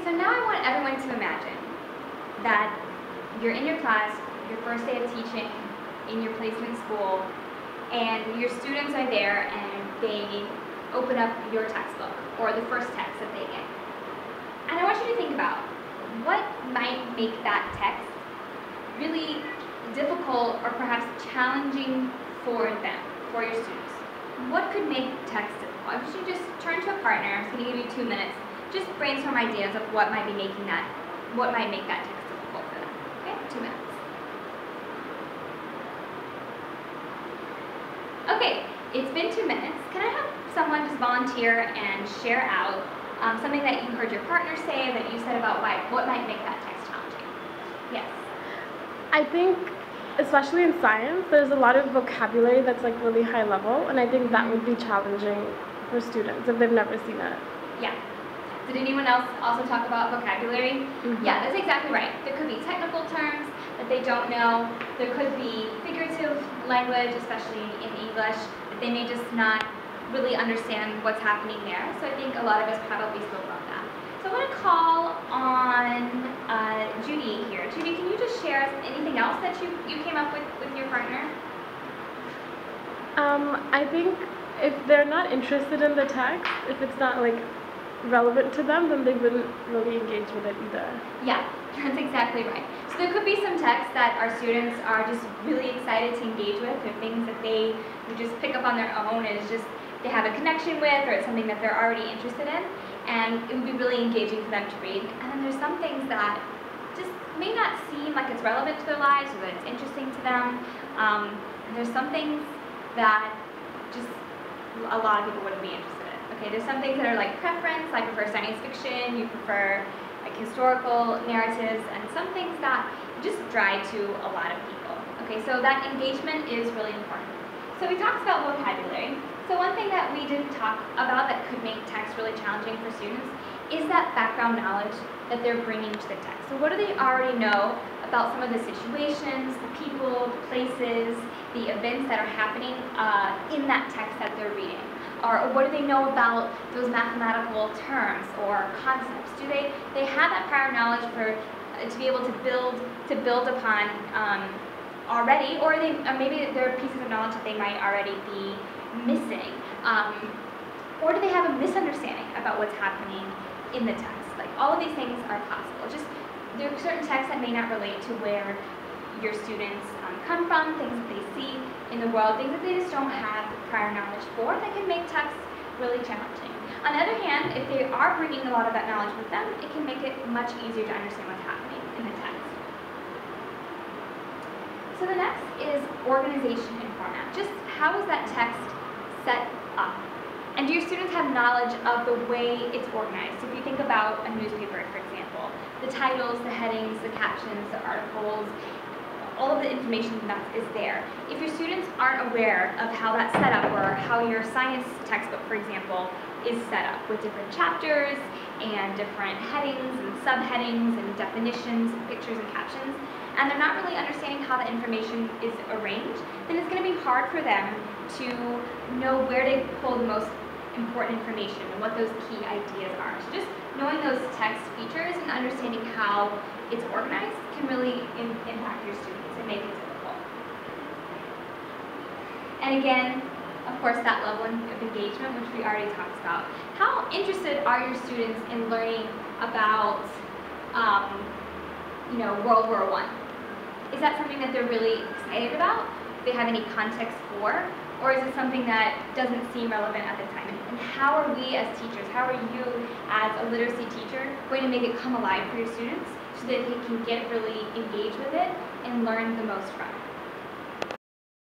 Okay, so now I want everyone to imagine that you're in your class, your first day of teaching in your placement school, and your students are there and they open up your textbook or the first text that they get. And I want you to think about what might make that text really difficult or perhaps challenging for them, for your students. What could make text difficult? I want you to just turn to a partner. I'm just going to give you 2 minutes. Just brainstorm ideas of what might be making that, what might make that text difficult for them. Okay, 2 minutes. Okay, it's been 2 minutes. Can I have someone just volunteer and share out something that you heard your partner say, that you said about what might make that text challenging? Yes. I think, especially in science, there's a lot of vocabulary that's like really high level, and I think that would be challenging for students if they've never seen it. Yeah. Did anyone else also talk about vocabulary? Mm-hmm. Yeah, that's exactly right. There could be technical terms that they don't know. There could be figurative language, especially in English, that they may just not really understand what's happening there. So I think a lot of us probably spoke about that. So I want to call on Judy here. Judy, can you just share anything else that you came up with your partner? I think if they're not interested in the text, if it's not like relevant to them, then they wouldn't really engage with it either. Yeah, that's exactly right. So there could be some texts that our students are just really excited to engage with, or things that they would just pick up on their own, and it's just they have a connection with, or it's something that they're already interested in, and it would be really engaging for them to read. And then there's some things that just may not seem like it's relevant to their lives, or that it's interesting to them. And there's some things that just a lot of people wouldn't be interested in. Okay, there's some things that are like preference, like prefer science fiction, you prefer like historical narratives, and some things that just dry to a lot of people. Okay, so that engagement is really important. So we talked about vocabulary. So one thing that we didn't talk about that could make text really challenging for students is that background knowledge that they're bringing to the text. So what do they already know about some of the situations, the people, the places, the events that are happening in that text that they're reading? Or what do they know about those mathematical terms or concepts? Do they have that prior knowledge to be able to build upon already, or maybe there are pieces of knowledge that they might already be missing, or do they have a misunderstanding about what's happening in the text? Like, all of these things are possible. Just there are certain texts that may not relate to where your students come from, things that they see in the world, things that they just don't have prior knowledge for, that can make text really challenging. On the other hand, if they are bringing a lot of that knowledge with them, it can make it much easier to understand what's happening in the text. So the next is organization and format. Just how is that text set up? And do your students have knowledge of the way it's organized? So if you think about a newspaper, for example, the titles, the headings, the captions, the articles, all of the information that is there. If your students aren't aware of how that's set up, or how your science textbook, for example, is set up with different chapters and different headings and subheadings and definitions and pictures and captions, and they're not really understanding how the information is arranged, then it's going to be hard for them to know where to pull the most important information and what those key ideas are. So just knowing those text features and understanding how it's organized can really impact your students and make it difficult. And again, of course, that level of engagement, which we already talked about. How interested are your students in learning about, World War I? Is that something that they're really excited about? Do they have any context for? Or is it something that doesn't seem relevant at the time? And how are we as teachers, how are you as a literacy teacher going to make it come alive for your students so that they can get really engaged with it and learn the most from it?